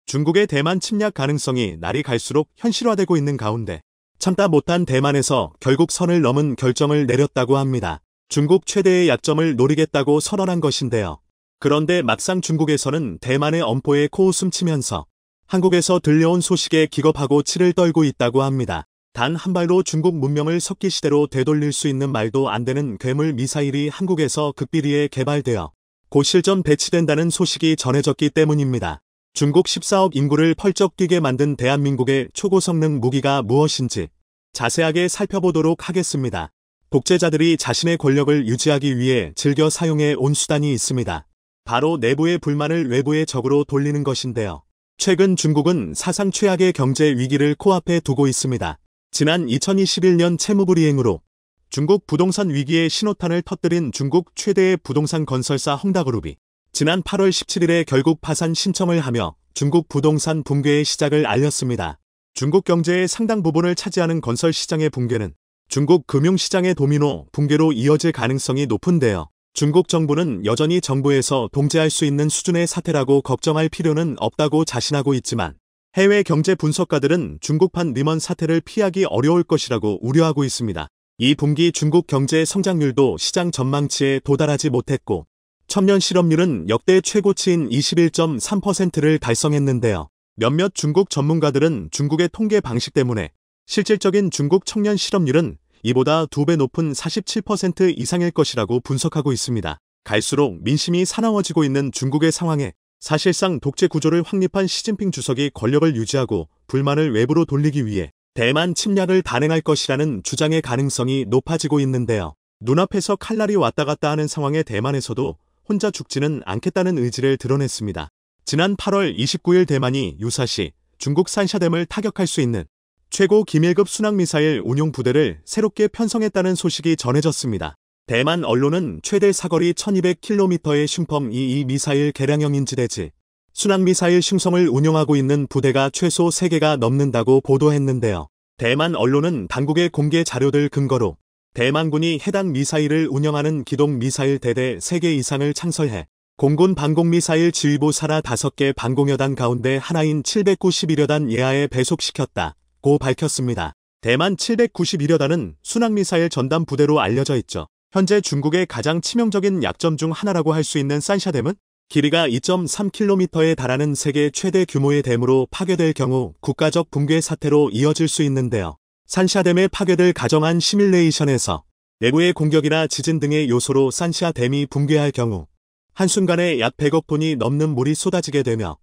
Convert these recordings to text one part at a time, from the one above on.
중국의 대만 침략 가능성이 날이 갈수록 현실화되고 있는 가운데 참다 못한 대만에서 결국 선을 넘은 결정을 내렸다고 합니다. 중국 최대의 약점을 노리겠다고 선언한 것인데요. 그런데 막상 중국에서는 대만의 엄포에 코웃음 치면서 한국에서 들려온 소식에 기겁하고 치를 떨고 있다고 합니다. 단 한 발로 중국 문명을 석기시대로 되돌릴 수 있는 말도 안 되는 괴물 미사일이 한국에서 극비리에 개발되어 곧 실전 배치된다는 소식이 전해졌기 때문입니다. 중국 14억 인구를 펄쩍 뛰게 만든 대한민국의 초고성능 무기가 무엇인지 자세하게 살펴보도록 하겠습니다. 독재자들이 자신의 권력을 유지하기 위해 즐겨 사용해 온 수단이 있습니다. 바로 내부의 불만을 외부의 적으로 돌리는 것인데요. 최근 중국은 사상 최악의 경제 위기를 코앞에 두고 있습니다. 지난 2021년 채무불이행으로 중국 부동산 위기의 신호탄을 터뜨린 중국 최대의 부동산 건설사 헝다그룹이 지난 8월 17일에 결국 파산 신청을 하며 중국 부동산 붕괴의 시작을 알렸습니다. 중국 경제의 상당 부분을 차지하는 건설 시장의 붕괴는 중국 금융시장의 도미노 붕괴로 이어질 가능성이 높은데요. 중국 정부는 여전히 정부에서 통제할 수 있는 수준의 사태라고 걱정할 필요는 없다고 자신하고 있지만 해외 경제 분석가들은 중국판 리먼 사태를 피하기 어려울 것이라고 우려하고 있습니다. 이 분기 중국 경제 성장률도 시장 전망치에 도달하지 못했고 청년 실업률은 역대 최고치인 21.3%를 달성했는데요. 몇몇 중국 전문가들은 중국의 통계 방식 때문에 실질적인 중국 청년 실업률은 이보다 2배 높은 47% 이상일 것이라고 분석하고 있습니다. 갈수록 민심이 사나워지고 있는 중국의 상황에 사실상 독재 구조를 확립한 시진핑 주석이 권력을 유지하고 불만을 외부로 돌리기 위해 대만 침략을 단행할 것이라는 주장의 가능성이 높아지고 있는데요. 눈앞에서 칼날이 왔다 갔다 하는 상황의 대만에서도 혼자 죽지는 않겠다는 의지를 드러냈습니다. 지난 8월 29일 대만이 유사시 중국 산샤댐을 타격할 수 있는 최고 기밀급 순항미사일 운용 부대를 새롭게 편성했다는 소식이 전해졌습니다. 대만 언론은 최대 사거리 1200km의 슝펑-22 미사일 개량형 인지대지 순항미사일 슝성을 운용하고 있는 부대가 최소 3개가 넘는다고 보도했는데요. 대만 언론은 당국의 공개 자료들 근거로 대만군이 해당 미사일을 운영하는 기동미사일 대대 3개 이상을 창설해 공군 방공미사일 지휘부 산하 5개 방공여단 가운데 하나인 791여단 예하에 배속시켰다고 밝혔습니다. 대만 791여단은 순항미사일 전담 부대로 알려져 있죠. 현재 중국의 가장 치명적인 약점 중 하나라고 할 수 있는 산샤댐은 길이가 2.3km에 달하는 세계 최대 규모의 댐으로 파괴될 경우 국가적 붕괴 사태로 이어질 수 있는데요. 산샤댐에 파괴될 가정한 시뮬레이션에서 내부의 공격이나 지진 등의 요소로 산샤댐이 붕괴할 경우 한순간에 약 100억 톤이 넘는 물이 쏟아지게 되며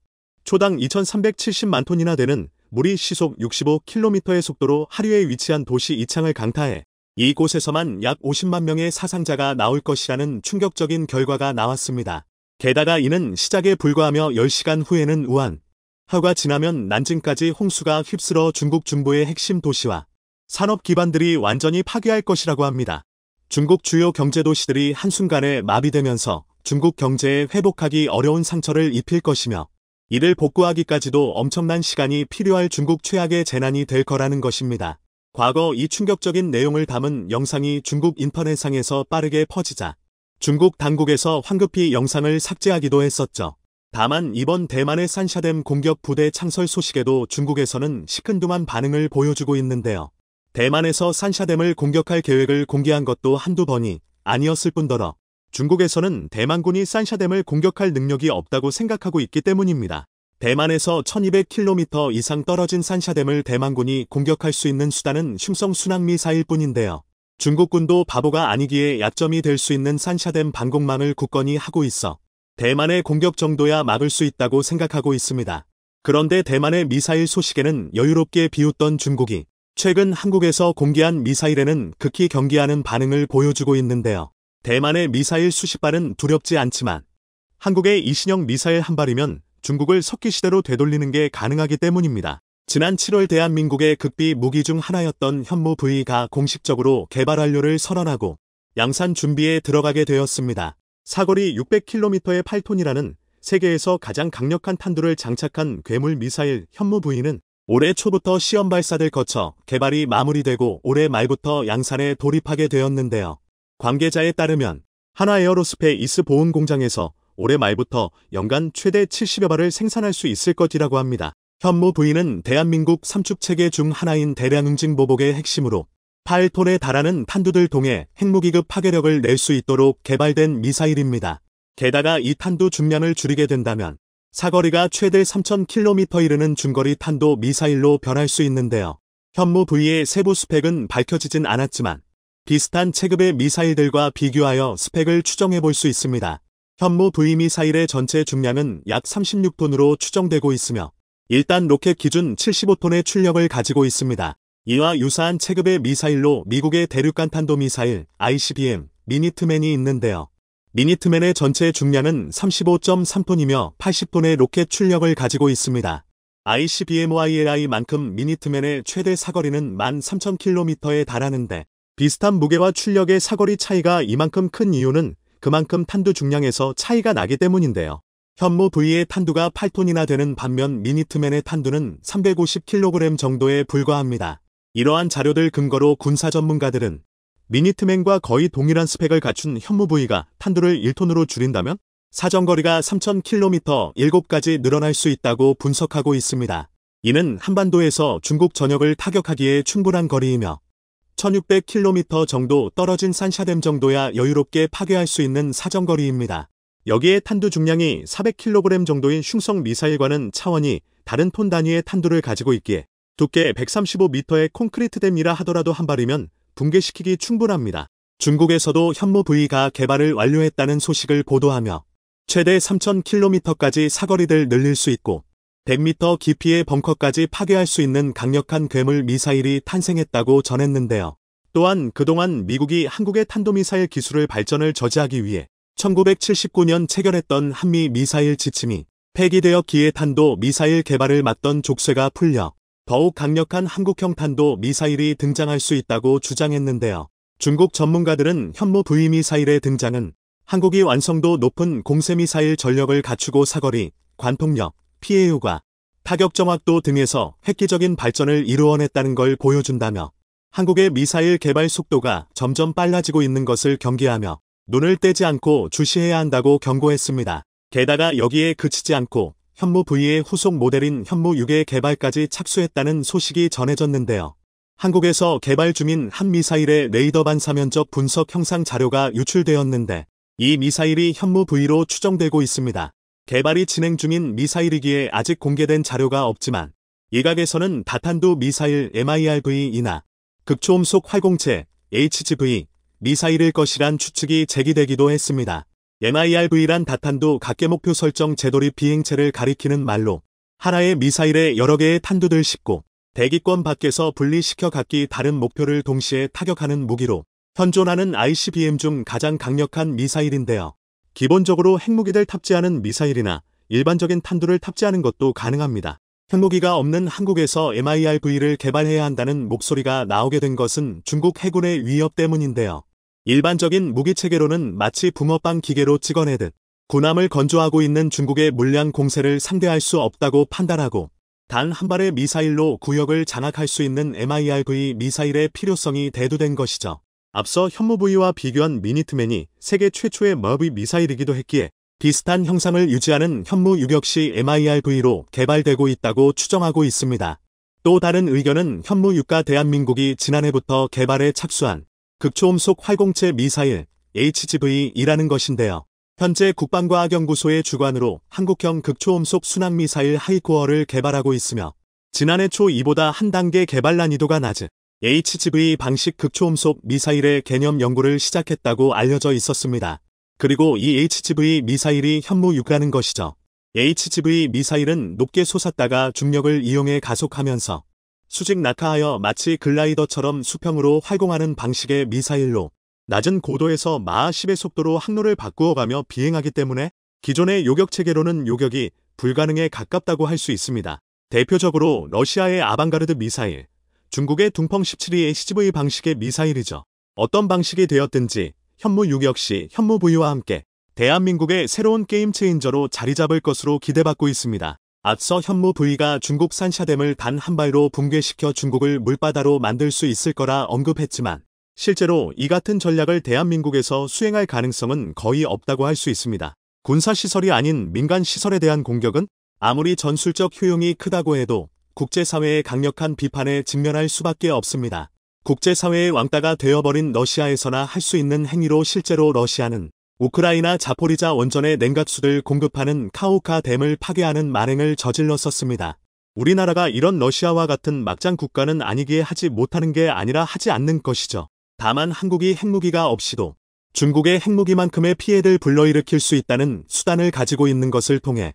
초당 2370만 톤이나 되는 물이 시속 65km의 속도로 하류에 위치한 도시 이창을 강타해 이곳에서만 약 50만 명의 사상자가 나올 것이라는 충격적인 결과가 나왔습니다. 게다가 이는 시작에 불과하며 10시간 후에는 우한, 하가 지나면 난징까지 홍수가 휩쓸어 중국 중부의 핵심 도시와 산업 기반들이 완전히 파괴할 것이라고 합니다. 중국 주요 경제도시들이 한순간에 마비되면서 중국 경제에 회복하기 어려운 상처를 입힐 것이며 이를 복구하기까지도 엄청난 시간이 필요할 중국 최악의 재난이 될 거라는 것입니다. 과거 이 충격적인 내용을 담은 영상이 중국 인터넷상에서 빠르게 퍼지자 중국 당국에서 황급히 영상을 삭제하기도 했었죠. 다만 이번 대만의 산샤댐 공격 부대 창설 소식에도 중국에서는 시큰둥한 반응을 보여주고 있는데요. 대만에서 산샤댐을 공격할 계획을 공개한 것도 한두 번이 아니었을 뿐더러 중국에서는 대만군이 산샤댐을 공격할 능력이 없다고 생각하고 있기 때문입니다. 대만에서 1200km 이상 떨어진 산샤댐을 대만군이 공격할 수 있는 수단은 슝성 순항미사일 뿐인데요. 중국군도 바보가 아니기에 약점이 될 수 있는 산샤댐 방공망을 굳건히 하고 있어 대만의 공격 정도야 막을 수 있다고 생각하고 있습니다. 그런데 대만의 미사일 소식에는 여유롭게 비웃던 중국이 최근 한국에서 공개한 미사일에는 극히 경계하는 반응을 보여주고 있는데요. 대만의 미사일 수십 발은 두렵지 않지만 한국의 이신형 미사일 한 발이면 중국을 석기시대로 되돌리는 게 가능하기 때문입니다. 지난 7월 대한민국의 극비 무기 중 하나였던 현무 V가 공식적으로 개발 완료를 선언하고 양산 준비에 들어가게 되었습니다. 사거리 600km의 8톤이라는 세계에서 가장 강력한 탄두를 장착한 괴물 미사일 현무 V는 올해 초부터 시험 발사를 거쳐 개발이 마무리되고 올해 말부터 양산에 돌입하게 되었는데요. 관계자에 따르면 한화에어로스페이스 보훈 공장에서 올해 말부터 연간 최대 70여 발을 생산할 수 있을 것이라고 합니다. 현무 V는 대한민국 삼축체계 중 하나인 대량응징보복의 핵심으로 8톤에 달하는 탄두들 통해 핵무기급 파괴력을 낼 수 있도록 개발된 미사일입니다. 게다가 이 탄두 중량을 줄이게 된다면 사거리가 최대 3,000km 이르는 중거리 탄도 미사일로 변할 수 있는데요. 현무 V의 세부 스펙은 밝혀지진 않았지만 비슷한 체급의 미사일들과 비교하여 스펙을 추정해 볼 수 있습니다. 현무 V 미사일의 전체 중량은 약 36톤으로 추정되고 있으며 일단 로켓 기준 75톤의 출력을 가지고 있습니다. 이와 유사한 체급의 미사일로 미국의 대륙간 탄도 미사일 ICBM 미니트맨이 있는데요. 미니트맨의 전체 중량은 35.3톤이며 80톤의 로켓 출력을 가지고 있습니다. ICBM-YLI만큼 미니트맨의 최대 사거리는 13,000km에 달하는데 비슷한 무게와 출력의 사거리 차이가 이만큼 큰 이유는 그만큼 탄두 중량에서 차이가 나기 때문인데요. 현무 V의 탄두가 8톤이나 되는 반면 미니트맨의 탄두는 350kg 정도에 불과합니다. 이러한 자료들 근거로 군사 전문가들은 미니트맨과 거의 동일한 스펙을 갖춘 현무 V가 탄두를 1톤으로 줄인다면 사정거리가 3,000km 7가지 늘어날 수 있다고 분석하고 있습니다. 이는 한반도에서 중국 전역을 타격하기에 충분한 거리이며 1,600km 정도 떨어진 산샤댐 정도야 여유롭게 파괴할 수 있는 사정거리입니다. 여기에 탄두 중량이 400kg 정도인 흉성 미사일과는 차원이 다른 톤 단위의 탄두를 가지고 있기에 두께 135m의 콘크리트댐이라 하더라도 한 발이면 붕괴시키기 충분합니다. 중국에서도 현무 V가 개발을 완료했다는 소식을 보도하며 최대 3,000km까지 사거리를 늘릴 수 있고 100m 깊이의 벙커까지 파괴할 수 있는 강력한 괴물 미사일이 탄생했다고 전했는데요. 또한 그동안 미국이 한국의 탄도미사일 기술을 발전을 저지하기 위해 1979년 체결했던 한미 미사일 지침이 폐기되어 기해 탄도 미사일 개발을 막던 족쇄가 풀려 더욱 강력한 한국형 탄도 미사일이 등장할 수 있다고 주장했는데요. 중국 전문가들은 현무 V 미사일의 등장은 한국이 완성도 높은 공세미사일 전력을 갖추고 사거리, 관통력, 피해 효과, 타격 정확도 등에서 획기적인 발전을 이루어냈다는 걸 보여준다며 한국의 미사일 개발 속도가 점점 빨라지고 있는 것을 경계하며 눈을 떼지 않고 주시해야 한다고 경고했습니다. 게다가 여기에 그치지 않고 현무 V의 후속 모델인 현무 6의 개발까지 착수했다는 소식이 전해졌는데요. 한국에서 개발 중인 한 미사일의 레이더 반사면적 분석 형상 자료가 유출되었는데 이 미사일이 현무 V로 추정되고 있습니다. 개발이 진행 중인 미사일이기에 아직 공개된 자료가 없지만 일각에서는 다탄두 미사일 MIRV이나 극초음속 활공체 HGV 미사일일 것이란 추측이 제기되기도 했습니다. MIRV란 다탄두 각계목표 설정 제도립 비행체를 가리키는 말로 하나의 미사일에 여러 개의 탄두들 싣고 대기권 밖에서 분리시켜 각기 다른 목표를 동시에 타격하는 무기로 현존하는 ICBM 중 가장 강력한 미사일인데요. 기본적으로 핵무기를 탑재하는 미사일이나 일반적인 탄두를 탑재하는 것도 가능합니다. 핵무기가 없는 한국에서 MIRV를 개발해야 한다는 목소리가 나오게 된 것은 중국 해군의 위협 때문인데요. 일반적인 무기체계로는 마치 붕어빵 기계로 찍어내듯 군함을 건조하고 있는 중국의 물량 공세를 상대할 수 없다고 판단하고 단 한 발의 미사일로 구역을 장악할 수 있는 MIRV 미사일의 필요성이 대두된 것이죠. 앞서 현무 V와 비교한 미니트맨이 세계 최초의 MIRV 미사일이기도 했기에 비슷한 형상을 유지하는 현무 6 역시 MIRV로 개발되고 있다고 추정하고 있습니다. 또 다른 의견은 현무 6가 대한민국이 지난해부터 개발에 착수한 극초음속 활공체 미사일 HGV이라는 것인데요. 현재 국방과학연구소의 주관으로 한국형 극초음속 순항미사일 하이코어를 개발하고 있으며 지난해 초 이보다 한 단계 개발 난이도가 낮은 HGV 방식 극초음속 미사일의 개념 연구를 시작했다고 알려져 있었습니다. 그리고 이 HGV 미사일이 현무 6라는 것이죠. HGV 미사일은 높게 솟았다가 중력을 이용해 가속하면서 수직 낙하하여 마치 글라이더처럼 수평으로 활공하는 방식의 미사일로 낮은 고도에서 마하 10의 속도로 항로를 바꾸어가며 비행하기 때문에 기존의 요격체계로는 요격이 불가능에 가깝다고 할 수 있습니다. 대표적으로 러시아의 아방가르드 미사일, 중국의 둥펑 17이 HGV 방식의 미사일이죠. 어떤 방식이 되었든지 현무 6 역시 현무 V와 함께 대한민국의 새로운 게임 체인저로 자리 잡을 것으로 기대받고 있습니다. 앞서 현무 V가 중국 산샤댐을 단 한 발로 붕괴시켜 중국을 물바다로 만들 수 있을 거라 언급했지만 실제로 이 같은 전략을 대한민국에서 수행할 가능성은 거의 없다고 할 수 있습니다. 군사시설이 아닌 민간시설에 대한 공격은 아무리 전술적 효용이 크다고 해도 국제사회의 강력한 비판에 직면할 수밖에 없습니다. 국제사회의 왕따가 되어버린 러시아에서나 할 수 있는 행위로 실제로 러시아는 우크라이나 자포리자 원전에 냉각수를 공급하는 카우카 댐을 파괴하는 만행을 저질렀었습니다. 우리나라가 이런 러시아와 같은 막장 국가는 아니기에 하지 못하는 게 아니라 하지 않는 것이죠. 다만 한국이 핵무기가 없이도 중국의 핵무기만큼의 피해를 불러일으킬 수 있다는 수단을 가지고 있는 것을 통해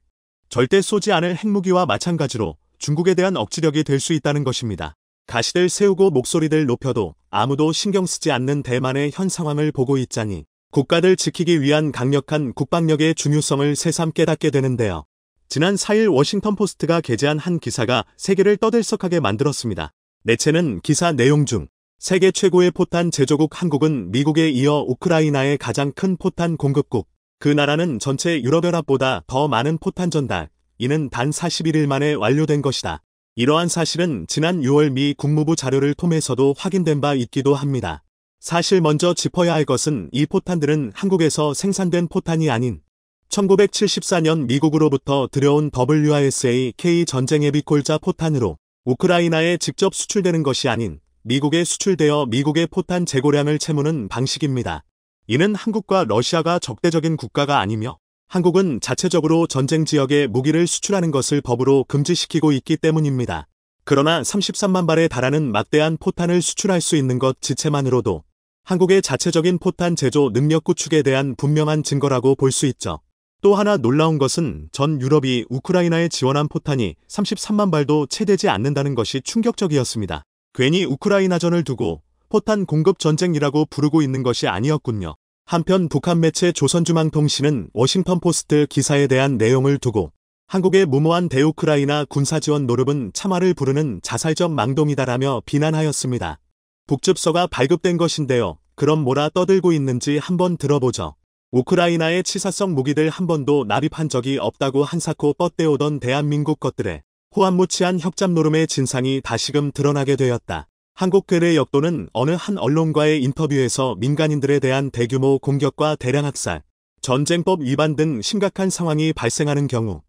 절대 쏘지 않을 핵무기와 마찬가지로 중국에 대한 억지력이 될 수 있다는 것입니다. 가시들 세우고 목소리들 높여도 아무도 신경 쓰지 않는 대만의 현 상황을 보고 있자니 국가들 지키기 위한 강력한 국방력의 중요성을 새삼 깨닫게 되는데요. 지난 4일 워싱턴 포스트가 게재한 한 기사가 세계를 떠들썩하게 만들었습니다. 매체는 기사 내용 중 세계 최고의 포탄 제조국 한국은 미국에 이어 우크라이나의 가장 큰 포탄 공급국, 그 나라는 전체 유럽연합보다 더 많은 포탄 전달, 이는 단 41일 만에 완료된 것이다. 이러한 사실은 지난 6월 미 국무부 자료를 통해서도 확인된 바 있기도 합니다. 사실 먼저 짚어야 할 것은 이 포탄들은 한국에서 생산된 포탄이 아닌 1974년 미국으로부터 들여온 WRSA-K 전쟁예비골자 포탄으로 우크라이나에 직접 수출되는 것이 아닌 미국에 수출되어 미국의 포탄 재고량을 채우는 방식입니다. 이는 한국과 러시아가 적대적인 국가가 아니며 한국은 자체적으로 전쟁 지역에 무기를 수출하는 것을 법으로 금지시키고 있기 때문입니다. 그러나 33만 발에 달하는 막대한 포탄을 수출할 수 있는 것 지체만으로도 한국의 자체적인 포탄 제조 능력 구축에 대한 분명한 증거라고 볼 수 있죠. 또 하나 놀라운 것은 전 유럽이 우크라이나에 지원한 포탄이 33만 발도 채 되지 않는다는 것이 충격적이었습니다. 괜히 우크라이나전을 두고 포탄 공급 전쟁이라고 부르고 있는 것이 아니었군요. 한편 북한 매체 조선중앙통신은 워싱턴 포스트 기사에 대한 내용을 두고 한국의 무모한 대우크라이나 군사지원 노름은 참화를 부르는 자살적 망동이다라며 비난하였습니다. 북즙서가 발급된 것인데요. 그럼 뭐라 떠들고 있는지 한번 들어보죠. 우크라이나의 치사성 무기들 한 번도 납입한 적이 없다고 한사코 뻗대오던 대한민국 것들의 호암무치한 협잡 노름의 진상이 다시금 드러나게 되었다. 한국 괴뢰 역도는 어느 한 언론과의 인터뷰에서 민간인들에 대한 대규모 공격과 대량 학살, 전쟁법 위반 등 심각한 상황이 발생하는 경우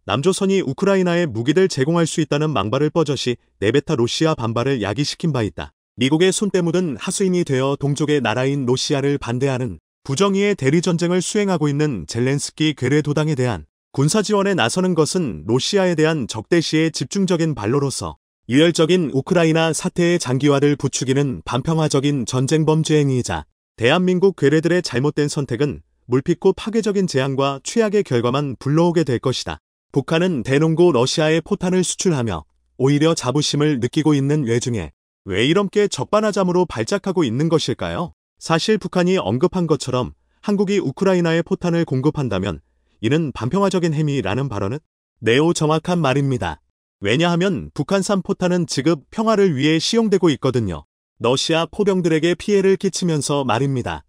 남조선이 우크라이나에 무기를 제공할 수 있다는 망발을 뻐젓이 내뱉아 러시아 반발을 야기시킨 바 있다. 미국의 손때 묻은 하수인이 되어 동족의 나라인 러시아를 반대하는 부정의의 대리전쟁을 수행하고 있는 젤렌스키 괴뢰 도당에 대한 군사지원에 나서는 것은 러시아에 대한 적대시의 집중적인 발로로서 유혈적인 우크라이나 사태의 장기화를 부추기는 반평화적인 전쟁범죄 행위이자 대한민국 괴뢰들의 잘못된 선택은 물피고 파괴적인 재앙과 최악의 결과만 불러오게 될 것이다. 북한은 대농고 러시아에 포탄을 수출하며 오히려 자부심을 느끼고 있는 외중에 왜 이렇게 적반하장으로 발작하고 있는 것일까요? 사실 북한이 언급한 것처럼 한국이 우크라이나에 포탄을 공급한다면 이는 반평화적인 행위라는 발언은 매우 정확한 말입니다. 왜냐하면 북한산 포탄은 지금 평화를 위해 시용되고 있거든요. 러시아 포병들에게 피해를 끼치면서 말입니다.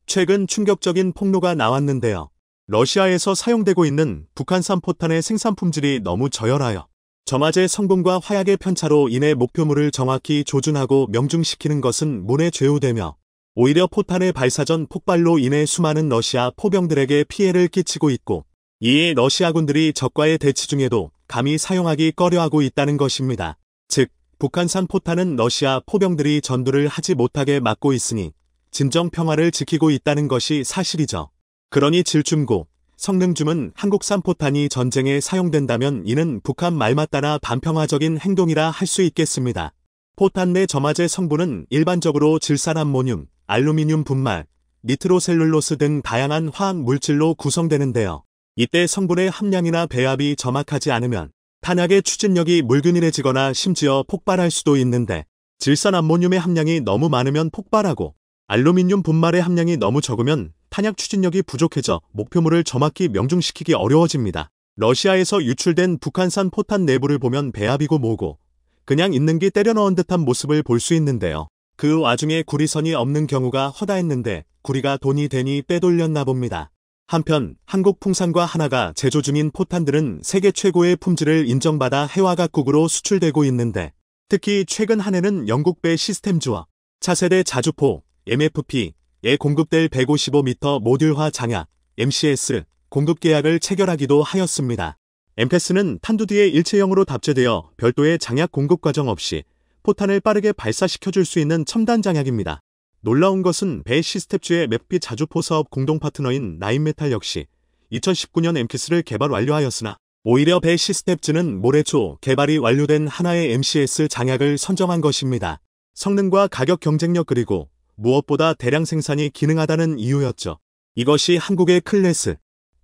최근 충격적인 폭로가 나왔는데요. 러시아에서 사용되고 있는 북한산 포탄의 생산 품질이 너무 저열하여 점화제 성분과 화약의 편차로 인해 목표물을 정확히 조준하고 명중시키는 것은 문에 죄우되며 오히려 포탄의 발사 전 폭발로 인해 수많은 러시아 포병들에게 피해를 끼치고 있고 이에 러시아군들이 적과의 대치 중에도 감히 사용하기 꺼려하고 있다는 것입니다. 즉, 북한산 포탄은 러시아 포병들이 전투를 하지 못하게 막고 있으니 진정 평화를 지키고 있다는 것이 사실이죠. 그러니 질중고, 성능줌은 한국산 포탄이 전쟁에 사용된다면 이는 북한 말맞다나 반평화적인 행동이라 할 수 있겠습니다. 포탄 내 점화제 성분은 일반적으로 질산암모늄, 알루미늄 분말, 니트로셀룰로스 등 다양한 화학 물질로 구성되는데요. 이때 성분의 함량이나 배합이 정확하지 않으면 탄약의 추진력이 물균일해지거나 심지어 폭발할 수도 있는데 질산암모늄의 함량이 너무 많으면 폭발하고 알루미늄 분말의 함량이 너무 적으면 탄약 추진력이 부족해져 목표물을 정확히 명중시키기 어려워집니다. 러시아에서 유출된 북한산 포탄 내부를 보면 배합이고 뭐고 그냥 있는 게 때려 넣은 듯한 모습을 볼 수 있는데요. 그 와중에 구리선이 없는 경우가 허다했는데 구리가 돈이 되니 빼돌렸나 봅니다. 한편 한국 풍산과 하나가 제조 중인 포탄들은 세계 최고의 품질을 인정받아 해외 각국으로 수출되고 있는데 특히 최근 한 해는 영국배 시스템즈와 차세대 자주포, MFP에 공급될 155m 모듈화 장약, MCS, 공급 계약을 체결하기도 하였습니다. 엠캐스는 탄두디에 일체형으로 답재되어 별도의 장약 공급 과정 없이 포탄을 빠르게 발사시켜줄 수 있는 첨단 장약입니다. 놀라운 것은 배 시스텝주의 맵비 자주포 사업 공동 파트너인 나인메탈 역시 2019년 엠캐스를 개발 완료하였으나 오히려 배 시스텝즈는 올해 초 개발이 완료된 하나의 MCS 장약을 선정한 것입니다. 성능과 가격 경쟁력 그리고 무엇보다 대량 생산이 가능하다는 이유였죠. 이것이 한국의 클래스.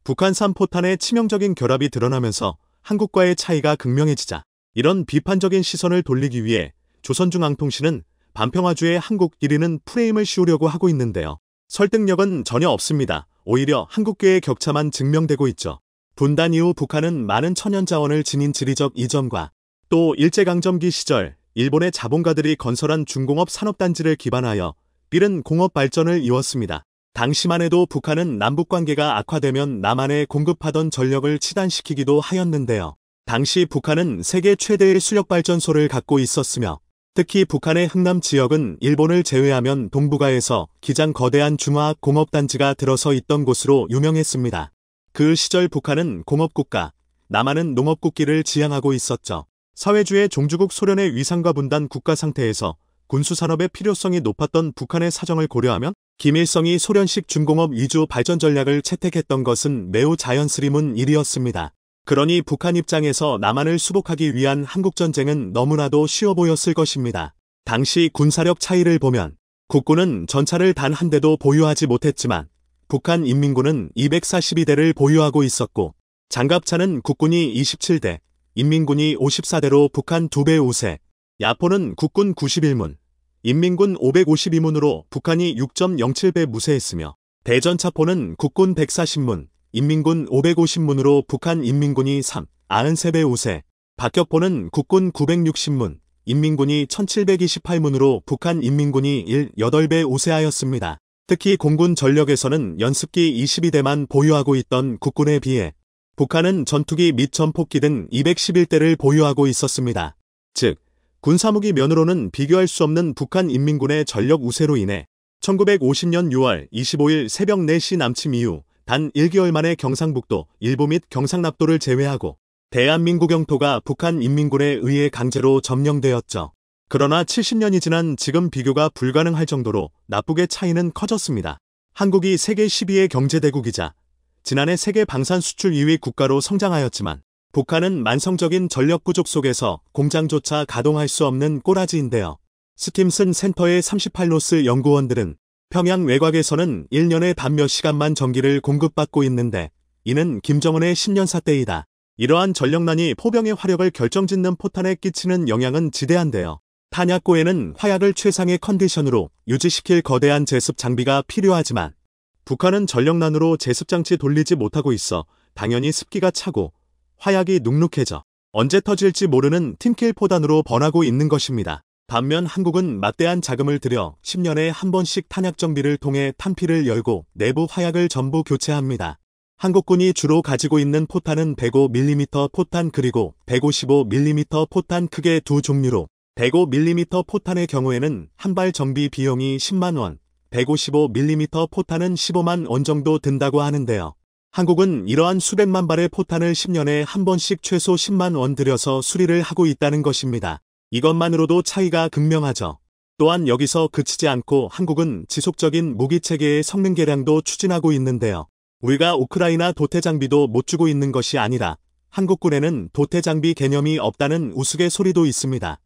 북한산 포탄의 치명적인 결합이 드러나면서 한국과의 차이가 극명해지자 이런 비판적인 시선을 돌리기 위해 조선중앙통신은 반평화주의 한국 1위는 프레임을 씌우려고 하고 있는데요. 설득력은 전혀 없습니다. 오히려 한국계의 격차만 증명되고 있죠. 분단 이후 북한은 많은 천연자원을 지닌 지리적 이점과 또 일제강점기 시절 일본의 자본가들이 건설한 중공업 산업단지를 기반하여 빠른 공업 발전을 이뤘습니다. 당시만 해도 북한은 남북관계가 악화되면 남한에 공급하던 전력을 치단시키기도 하였는데요. 당시 북한은 세계 최대의 수력발전소를 갖고 있었으며 특히 북한의 흥남 지역은 일본을 제외하면 동북아에서 가장 거대한 중화학 공업단지가 들어서 있던 곳으로 유명했습니다. 그 시절 북한은 공업국가, 남한은 농업국기를 지향하고 있었죠. 사회주의 종주국 소련의 위상과 분단 국가 상태에서 군수산업의 필요성이 높았던 북한의 사정을 고려하면 김일성이 소련식 중공업 위주 발전 전략을 채택했던 것은 매우 자연스러운 일이었습니다. 그러니 북한 입장에서 남한을 수복하기 위한 한국전쟁은 너무나도 쉬워 보였을 것입니다. 당시 군사력 차이를 보면 국군은 전차를 단 한 대도 보유하지 못했지만 북한 인민군은 242대를 보유하고 있었고 장갑차는 국군이 27대, 인민군이 54대로 북한 2배 우세, 야포는 국군 91문, 인민군 552문으로 북한이 6.07배 무세했으며 대전차포는 국군 140문, 인민군 550문으로 북한 인민군이 93배 우세, 박격포는 국군 960문, 인민군이 1728문으로 북한 인민군이 8배 우세하였습니다. 특히 공군 전력에서는 연습기 22대만 보유하고 있던 국군에 비해 북한은 전투기 및 전폭기 등 211대를 보유하고 있었습니다. 즉, 군사무기 면으로는 비교할 수 없는 북한 인민군의 전력 우세로 인해 1950년 6월 25일 새벽 4시 남침 이후 단 1개월 만에 경상북도 일부 및 경상남도를 제외하고 대한민국 영토가 북한 인민군에 의해 강제로 점령되었죠. 그러나 70년이 지난 지금 비교가 불가능할 정도로 나쁘게 차이는 커졌습니다. 한국이 세계 12의 경제대국이자 지난해 세계 방산 수출 2위 국가로 성장하였지만 북한은 만성적인 전력 부족 속에서 공장조차 가동할 수 없는 꼬라지인데요. 스팀슨 센터의 38로스 연구원들은 평양 외곽에서는 1년에 단 몇 시간만 전기를 공급받고 있는데 이는 김정은의 10년사 때이다. 이러한 전력난이 포병의 화력을 결정짓는 포탄에 끼치는 영향은 지대한데요. 탄약고에는 화약을 최상의 컨디션으로 유지시킬 거대한 제습 장비가 필요하지만 북한은 전력난으로 제습장치 돌리지 못하고 있어 당연히 습기가 차고 화약이 눅눅해져 언제 터질지 모르는 팀킬 포단으로 번하고 있는 것입니다. 반면 한국은 막대한 자금을 들여 10년에 한 번씩 탄약 정비를 통해 탄피를 열고 내부 화약을 전부 교체합니다. 한국군이 주로 가지고 있는 포탄은 105mm 포탄 그리고 155mm 포탄 크게 두 종류로 105mm 포탄의 경우에는 한 발 정비 비용이 10만 원, 155mm 포탄은 15만 원 정도 든다고 하는데요. 한국은 이러한 수백만 발의 포탄을 10년에 한 번씩 최소 10만 원 들여서 수리를 하고 있다는 것입니다. 이것만으로도 차이가 극명하죠. 또한 여기서 그치지 않고 한국은 지속적인 무기체계의 성능 개량도 추진하고 있는데요. 우리가 우크라이나 도태 장비도 못 주고 있는 것이 아니라 한국군에는 도태 장비 개념이 없다는 우스갯소리도 있습니다.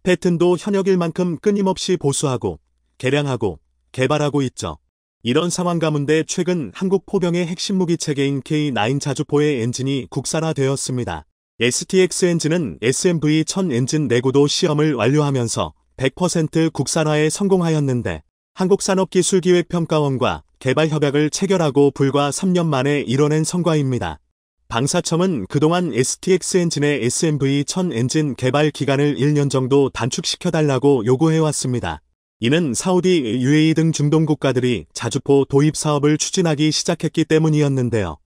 패튼도 현역일 만큼 끊임없이 보수하고 개량하고 개발하고 있죠. 이런 상황 가운데 최근 한국 포병의 핵심 무기 체계인 K9 자주포의 엔진이 국산화되었습니다. STX 엔진은 SMV-1000 엔진 내구도 시험을 완료하면서 100% 국산화에 성공하였는데 한국산업기술기획평가원과 개발협약을 체결하고 불과 3년 만에 이뤄낸 성과입니다. 방사청은 그동안 STX 엔진의 SMV-1000 엔진 개발 기간을 1년 정도 단축시켜달라고 요구해왔습니다. 이는 사우디, UAE 등 중동 국가들이 자주포 도입 사업을 추진하기 시작했기 때문이었는데요.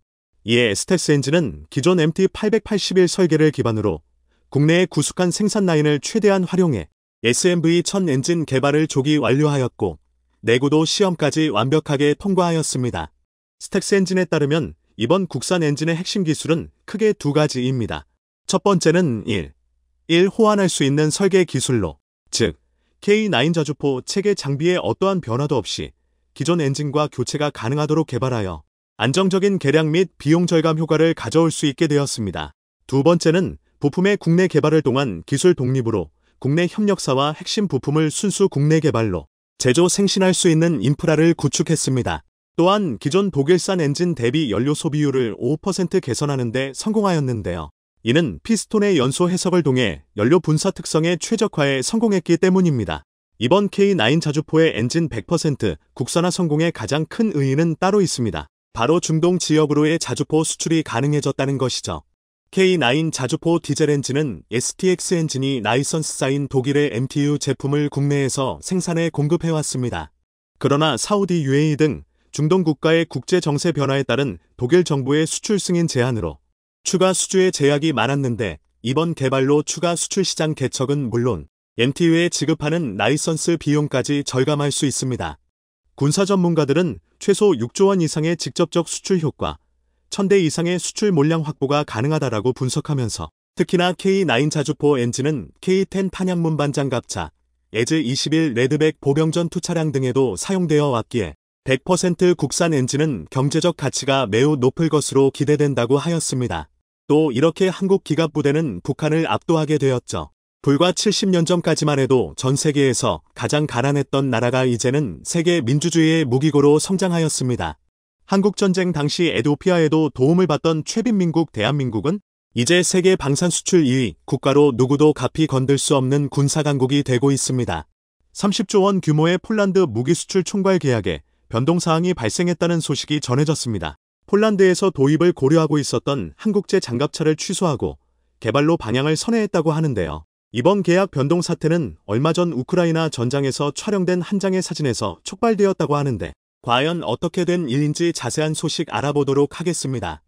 이에 스텔스 엔진은 기존 MT-881 설계를 기반으로 국내의 구숙한 생산 라인을 최대한 활용해 SMV-1000 엔진 개발을 조기 완료하였고 내구도 시험까지 완벽하게 통과하였습니다. 스텔스 엔진에 따르면 이번 국산 엔진의 핵심 기술은 크게 두 가지입니다. 첫 번째는 1. 호환할 수 있는 설계 기술로, 즉 K9 자주포 체계 장비에 어떠한 변화도 없이 기존 엔진과 교체가 가능하도록 개발하여 안정적인 개량 및 비용 절감 효과를 가져올 수 있게 되었습니다. 두 번째는 부품의 국내 개발을 통한 기술 독립으로 국내 협력사와 핵심 부품을 순수 국내 개발로 제조 생신할 수 있는 인프라를 구축했습니다. 또한 기존 독일산 엔진 대비 연료 소비율을 5% 개선하는 데 성공하였는데요. 이는 피스톤의 연소 해석을 통해 연료 분사 특성의 최적화에 성공했기 때문입니다. 이번 K9 자주포의 엔진 100% 국산화 성공의 가장 큰 의의는 따로 있습니다. 바로 중동 지역으로의 자주포 수출이 가능해졌다는 것이죠. K9 자주포 디젤 엔진은 STX 엔진이 라이선스 쌓인 독일의 MTU 제품을 국내에서 생산해 공급해왔습니다. 그러나 사우디 UAE 등 중동 국가의 국제 정세 변화에 따른 독일 정부의 수출 승인 제한으로 추가 수주의 제약이 많았는데 이번 개발로 추가 수출 시장 개척은 물론 MTU에 지급하는 라이선스 비용까지 절감할 수 있습니다. 군사 전문가들은 최소 6조 원 이상의 직접적 수출 효과, 1000대 이상의 수출 몰량 확보가 가능하다라고 분석하면서 특히나 K9 자주포 엔진은 K10 탄약문 반장갑차, 에즈21 레드백 보병전 투 차량 등에도 사용되어 왔기에 100% 국산 엔진은 경제적 가치가 매우 높을 것으로 기대된다고 하였습니다. 또 이렇게 한국 기갑부대는 북한을 압도하게 되었죠. 불과 70년 전까지만 해도 전 세계에서 가장 가난했던 나라가 이제는 세계 민주주의의 무기고로 성장하였습니다. 한국전쟁 당시 에티오피아에도 도움을 받던 최빈민국 대한민국은 이제 세계 방산 수출 2위 국가로 누구도 가피 건들 수 없는 군사강국이 되고 있습니다. 30조 원 규모의 폴란드 무기 수출 총괄 계약에 변동사항이 발생했다는 소식이 전해졌습니다. 폴란드에서 도입을 고려하고 있었던 한국제 장갑차를 취소하고 개발로 방향을 선회했다고 하는데요. 이번 계약 변동 사태는 얼마 전 우크라이나 전장에서 촬영된 한 장의 사진에서 촉발되었다고 하는데 과연 어떻게 된 일인지 자세한 소식 알아보도록 하겠습니다.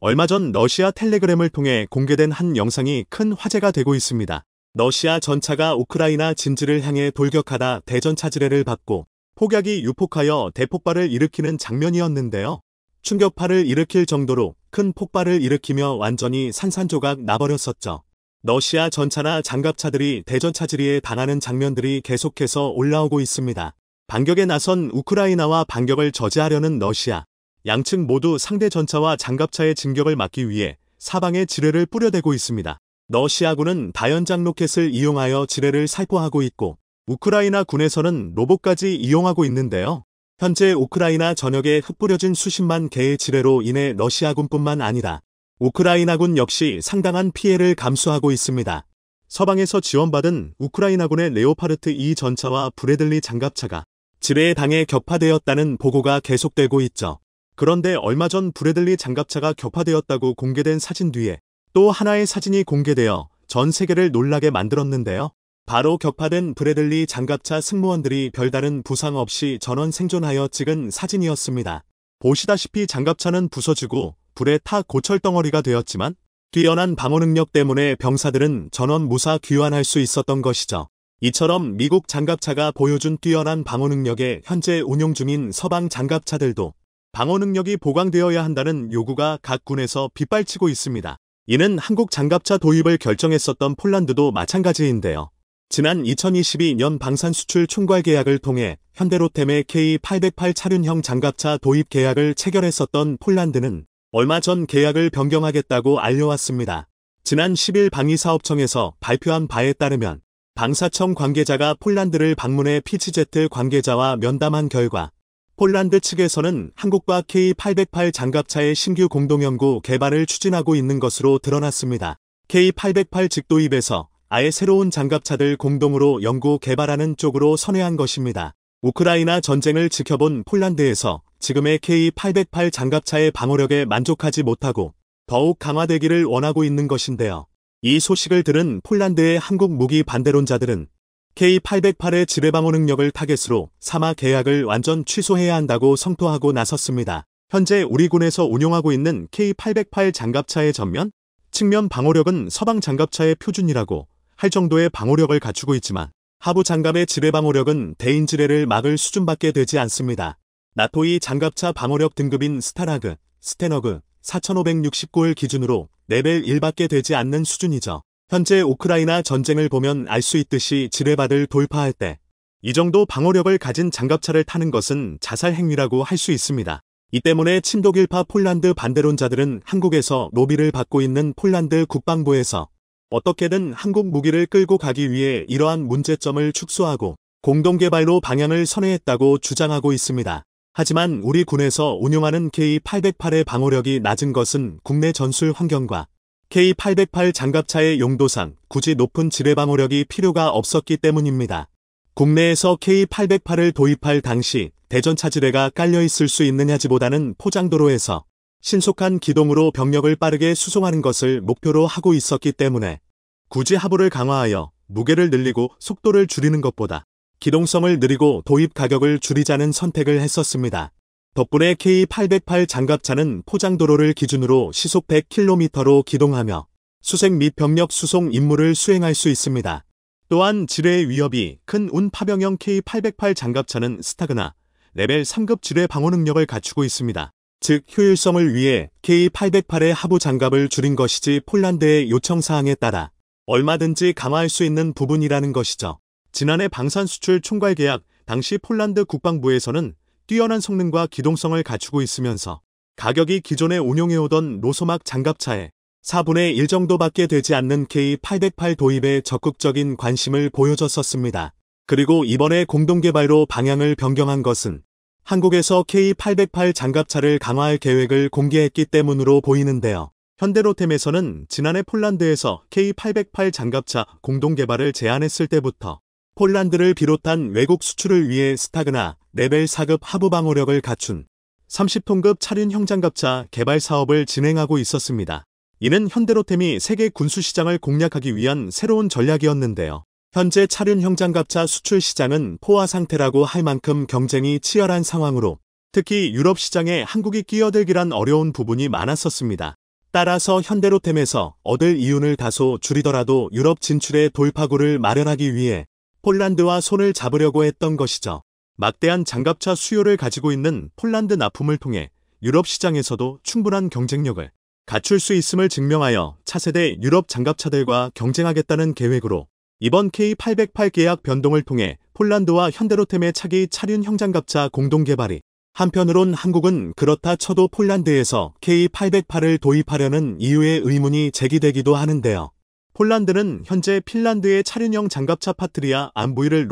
얼마 전 러시아 텔레그램을 통해 공개된 한 영상이 큰 화제가 되고 있습니다. 러시아 전차가 우크라이나 진지를 향해 돌격하다 대전차 지뢰를 받고 폭약이 유폭하여 대폭발을 일으키는 장면이었는데요. 충격파를 일으킬 정도로 큰 폭발을 일으키며 완전히 산산조각 나버렸었죠. 러시아 전차나 장갑차들이 대전차 지뢰에 당하는 장면들이 계속해서 올라오고 있습니다. 반격에 나선 우크라이나와 반격을 저지하려는 러시아. 양측 모두 상대 전차와 장갑차의 진격을 막기 위해 사방에 지뢰를 뿌려대고 있습니다. 러시아군은 다연장 로켓을 이용하여 지뢰를 살포하고 있고 우크라이나 군에서는 로봇까지 이용하고 있는데요. 현재 우크라이나 전역에 흩뿌려진 수십만 개의 지뢰로 인해 러시아군뿐만 아니라 우크라이나군 역시 상당한 피해를 감수하고 있습니다. 서방에서 지원받은 우크라이나군의 레오파르트 2 전차와 브래들리 장갑차가 지뢰에 당해 격파되었다는 보고가 계속되고 있죠. 그런데 얼마 전 브래들리 장갑차가 격파되었다고 공개된 사진 뒤에 또 하나의 사진이 공개되어 전 세계를 놀라게 만들었는데요. 바로 격파된 브래들리 장갑차 승무원들이 별다른 부상 없이 전원 생존하여 찍은 사진이었습니다. 보시다시피 장갑차는 부서지고 불에 타 고철덩어리가 되었지만 뛰어난 방어 능력 때문에 병사들은 전원 무사 귀환할 수 있었던 것이죠. 이처럼 미국 장갑차가 보여준 뛰어난 방어 능력에 현재 운용 중인 서방 장갑차들도 방어 능력이 보강되어야 한다는 요구가 각 군에서 빗발치고 있습니다. 이는 한국 장갑차 도입을 결정했었던 폴란드도 마찬가지인데요. 지난 2022년 방산 수출 총괄 계약을 통해 현대로템의 K808 차륜형 장갑차 도입 계약을 체결했었던 폴란드는 얼마 전 계약을 변경하겠다고 알려왔습니다. 지난 10일 방위사업청에서 발표한 바에 따르면 방사청 관계자가 폴란드를 방문해 피치제트 관계자와 면담한 결과 폴란드 측에서는 한국과 K808 장갑차의 신규 공동연구 개발을 추진하고 있는 것으로 드러났습니다. K808 직도입에서 아예 새로운 장갑차들 공동으로 연구 개발하는 쪽으로 선회한 것입니다. 우크라이나 전쟁을 지켜본 폴란드에서 지금의 K808 장갑차의 방어력에 만족하지 못하고 더욱 강화되기를 원하고 있는 것인데요. 이 소식을 들은 폴란드의 한국 무기 반대론자들은 K808의 지뢰 방어 능력을 타겟으로 삼아 계약을 완전 취소해야 한다고 성토하고 나섰습니다. 현재 우리 군에서 운용하고 있는 K808 장갑차의 전면, 측면 방어력은 서방 장갑차의 표준이라고 할 정도의 방어력을 갖추고 있지만 하부 장갑의 지뢰 방어력은 대인 지뢰를 막을 수준밖에 되지 않습니다. 나토 2 장갑차 방어력 등급인 스타라그, 스테너그, 4,569을 기준으로 레벨 1밖에 되지 않는 수준이죠. 현재 우크라이나 전쟁을 보면 알 수 있듯이 지뢰밭을 돌파할 때 이 정도 방어력을 가진 장갑차를 타는 것은 자살 행위라고 할 수 있습니다. 이 때문에 친독일파 폴란드 반대론자들은 한국에서 로비를 받고 있는 폴란드 국방부에서 어떻게든 한국 무기를 끌고 가기 위해 이러한 문제점을 축소하고 공동개발로 방향을 선회했다고 주장하고 있습니다. 하지만 우리 군에서 운용하는 K808의 방어력이 낮은 것은 국내 전술 환경과 K808 장갑차의 용도상 굳이 높은 지뢰 방어력이 필요가 없었기 때문입니다. 국내에서 K808을 도입할 당시 대전차 지뢰가 깔려있을 수 있느냐지보다는 포장도로에서 신속한 기동으로 병력을 빠르게 수송하는 것을 목표로 하고 있었기 때문에 굳이 하부를 강화하여 무게를 늘리고 속도를 줄이는 것보다 기동성을 느리고 도입 가격을 줄이자는 선택을 했었습니다. 덕분에 K808 장갑차는 포장도로를 기준으로 시속 100km로 기동하며 수색 및 병력 수송 임무를 수행할 수 있습니다. 또한 지뢰의 위협이 큰 운파병형 K808 장갑차는 스타그나 레벨 3급 지뢰 방어 능력을 갖추고 있습니다. 즉 효율성을 위해 K808의 하부 장갑을 줄인 것이지 폴란드의 요청사항에 따라 얼마든지 강화할 수 있는 부분이라는 것이죠. 지난해 방산 수출 총괄 계약 당시 폴란드 국방부에서는 뛰어난 성능과 기동성을 갖추고 있으면서 가격이 기존에 운용해오던 노소막 장갑차의 4분의 1 정도밖에 되지 않는 K808 도입에 적극적인 관심을 보여줬었습니다. 그리고 이번에 공동개발로 방향을 변경한 것은 한국에서 K808 장갑차를 강화할 계획을 공개했기 때문으로 보이는데요. 현대로템에서는 지난해 폴란드에서 K808 장갑차 공동개발을 제안했을 때부터 폴란드를 비롯한 외국 수출을 위해 스타그나 레벨 4급 하부 방어력을 갖춘 30톤급 차륜형 장갑차 개발 사업을 진행하고 있었습니다. 이는 현대로템이 세계 군수시장을 공략하기 위한 새로운 전략이었는데요. 현재 차륜형 장갑차 수출 시장은 포화 상태라고 할 만큼 경쟁이 치열한 상황으로 특히 유럽 시장에 한국이 끼어들기란 어려운 부분이 많았었습니다. 따라서 현대로템에서 얻을 이윤을 다소 줄이더라도 유럽 진출의 돌파구를 마련하기 위해 폴란드와 손을 잡으려고 했던 것이죠. 막대한 장갑차 수요를 가지고 있는 폴란드 납품을 통해 유럽 시장에서도 충분한 경쟁력을 갖출 수 있음을 증명하여 차세대 유럽 장갑차들과 경쟁하겠다는 계획으로 이번 K808 계약 변동을 통해 폴란드와 현대로템의 차기 차륜형 장갑차 공동개발이 한편으론 한국은 그렇다 쳐도 폴란드에서 K808을 도입하려는 이유의 의문이 제기되기도 하는데요. 폴란드는 현재 핀란드의 차륜형 장갑차 파트리아 안부이를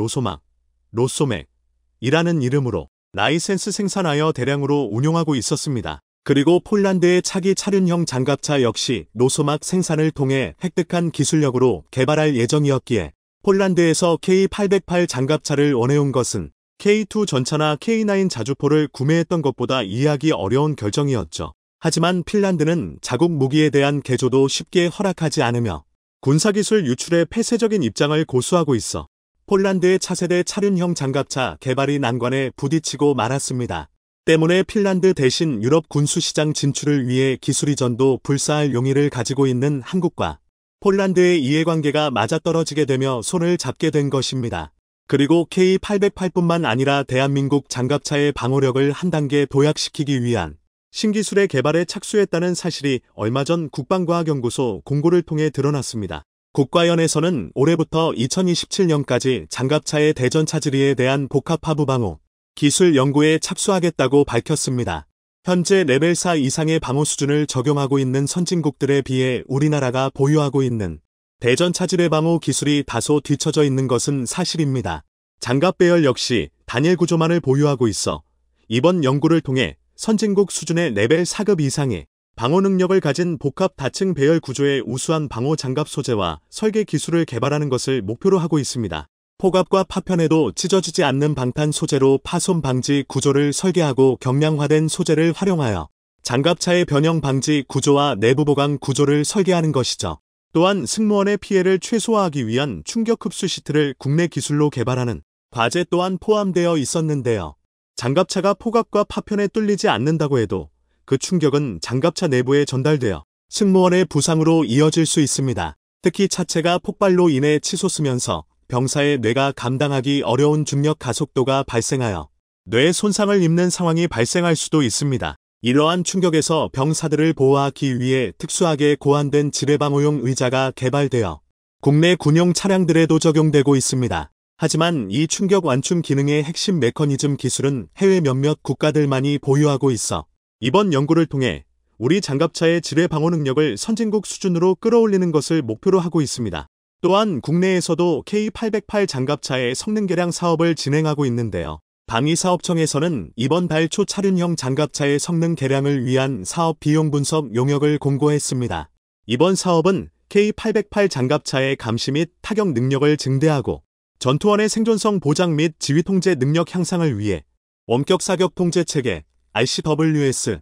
로소맥이라는 이름으로 라이센스 생산하여 대량으로 운용하고 있었습니다. 그리고 폴란드의 차기 차륜형 장갑차 역시 노소막 생산을 통해 획득한 기술력으로 개발할 예정이었기에 폴란드에서 K808 장갑차를 원해온 것은 K2 전차나 K9 자주포를 구매했던 것보다 이해하기 어려운 결정이었죠. 하지만 핀란드는 자국 무기에 대한 개조도 쉽게 허락하지 않으며 군사기술 유출에 폐쇄적인 입장을 고수하고 있어 폴란드의 차세대 차륜형 장갑차 개발이 난관에 부딪히고 말았습니다. 때문에 핀란드 대신 유럽 군수시장 진출을 위해 기술 이전도 불사할 용의를 가지고 있는 한국과 폴란드의 이해관계가 맞아떨어지게 되며 손을 잡게 된 것입니다. 그리고 K808뿐만 아니라 대한민국 장갑차의 방어력을 한 단계 도약시키기 위한 신기술의 개발에 착수했다는 사실이 얼마 전 국방과학연구소 공고를 통해 드러났습니다. 국과연에서는 올해부터 2027년까지 장갑차의 대전 차지리에 대한 복합 하부 방어 기술 연구에 착수하겠다고 밝혔습니다. 현재 레벨 4 이상의 방어 수준을 적용하고 있는 선진국들에 비해 우리나라가 보유하고 있는 대전 차지뢰 방어 기술이 다소 뒤처져 있는 것은 사실입니다. 장갑 배열 역시 단일 구조만을 보유하고 있어 이번 연구를 통해 선진국 수준의 레벨 4급 이상의 방어 능력을 가진 복합 다층 배열 구조의 우수한 방어 장갑 소재와 설계 기술을 개발하는 것을 목표로 하고 있습니다. 폭압과 파편에도 찢어지지 않는 방탄 소재로 파손 방지 구조를 설계하고 경량화된 소재를 활용하여 장갑차의 변형 방지 구조와 내부 보강 구조를 설계하는 것이죠. 또한 승무원의 피해를 최소화하기 위한 충격 흡수 시트를 국내 기술로 개발하는 과제 또한 포함되어 있었는데요. 장갑차가 폭압과 파편에 뚫리지 않는다고 해도 그 충격은 장갑차 내부에 전달되어 승무원의 부상으로 이어질 수 있습니다. 특히 차체가 폭발로 인해 치솟으면서 병사의 뇌가 감당하기 어려운 중력 가속도가 발생하여 뇌 손상을 입는 상황이 발생할 수도 있습니다. 이러한 충격에서 병사들을 보호하기 위해 특수하게 고안된 지뢰방어용 의자가 개발되어 국내 군용 차량들에도 적용되고 있습니다. 하지만 이 충격 완충 기능의 핵심 메커니즘 기술은 해외 몇몇 국가들만이 보유하고 있어 이번 연구를 통해 우리 장갑차의 지뢰 방어 능력을 선진국 수준으로 끌어올리는 것을 목표로 하고 있습니다. 또한 국내에서도 K808 장갑차의 성능 개량 사업을 진행하고 있는데요. 방위사업청에서는 이번 달 초차륜형 장갑차의 성능 개량을 위한 사업 비용 분석 용역을 공고했습니다. 이번 사업은 K808 장갑차의 감시 및 타격 능력을 증대하고 전투원의 생존성 보장 및 지휘 통제 능력 향상을 위해 원격 사격 통제 체계 RCWS를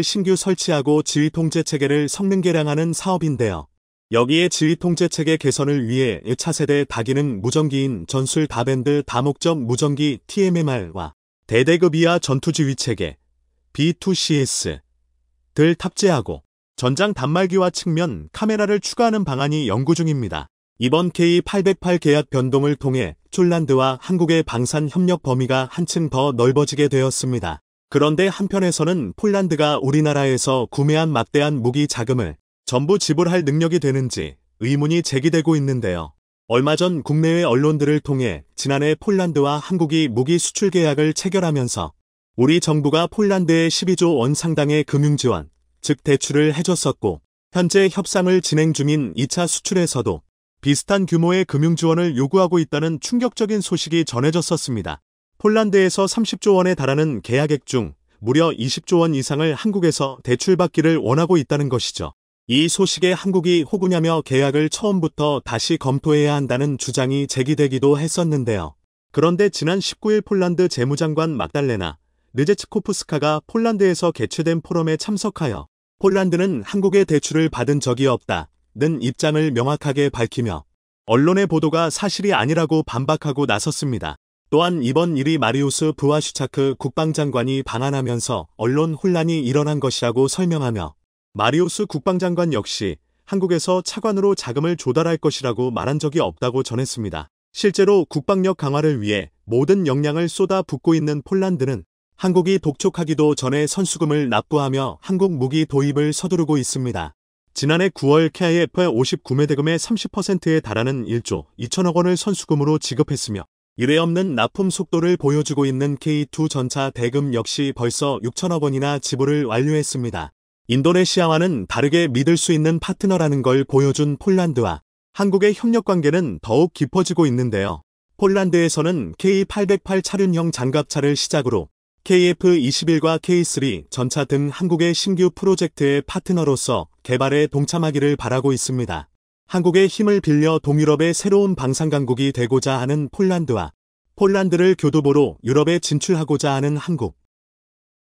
신규 설치하고 지휘 통제 체계를 성능 개량하는 사업인데요. 여기에 지휘 통제 체계 개선을 위해 1차세대 다기능 무전기인 전술 다밴드 다목적 무전기 TMMR과 대대급 이하 전투지휘 체계 B2CS 들 탑재하고 전장 단말기와 측면 카메라를 추가하는 방안이 연구 중입니다. 이번 K808 계약 변동을 통해 폴란드와 한국의 방산 협력 범위가 한층 더 넓어지게 되었습니다. 그런데 한편에서는 폴란드가 우리나라에서 구매한 막대한 무기 자금을 전부 지불할 능력이 되는지 의문이 제기되고 있는데요. 얼마 전 국내외 언론들을 통해 지난해 폴란드와 한국이 무기 수출 계약을 체결하면서 우리 정부가 폴란드에 12조 원 상당의 금융 지원, 즉 대출을 해줬었고 현재 협상을 진행 중인 2차 수출에서도 비슷한 규모의 금융 지원을 요구하고 있다는 충격적인 소식이 전해졌었습니다. 폴란드에서 30조 원에 달하는 계약액 중 무려 20조 원 이상을 한국에서 대출받기를 원하고 있다는 것이죠. 이 소식에 한국이 호구냐며 계약을 처음부터 다시 검토해야 한다는 주장이 제기되기도 했었는데요. 그런데 지난 19일 폴란드 재무장관 막달레나 르제츠코프스카가 폴란드에서 개최된 포럼에 참석하여 폴란드는 한국의 대출을 받은 적이 없다는 입장을 명확하게 밝히며 언론의 보도가 사실이 아니라고 반박하고 나섰습니다. 또한 이번 일이 마리우스 부아슈차크 국방장관이 방한하면서 언론 혼란이 일어난 것이라고 설명하며 마리우스 국방장관 역시 한국에서 차관으로 자금을 조달할 것이라고 말한 적이 없다고 전했습니다. 실제로 국방력 강화를 위해 모든 역량을 쏟아붓고 있는 폴란드는 한국이 독촉하기도 전에 선수금을 납부하며 한국 무기 도입을 서두르고 있습니다. 지난해 9월 KF 59매 대금의 30%에 달하는 1조 2천억 원을 선수금으로 지급했으며 이례 없는 납품 속도를 보여주고 있는 K2 전차 대금 역시 벌써 6천억 원이나 지불을 완료했습니다. 인도네시아와는 다르게 믿을 수 있는 파트너라는 걸 보여준 폴란드와 한국의 협력 관계는 더욱 깊어지고 있는데요. 폴란드에서는 K808 차륜형 장갑차를 시작으로 KF-21과 K3 전차 등 한국의 신규 프로젝트의 파트너로서 개발에 동참하기를 바라고 있습니다. 한국의 힘을 빌려 동유럽의 새로운 방산 강국이 되고자 하는 폴란드와 폴란드를 교두보로 유럽에 진출하고자 하는 한국.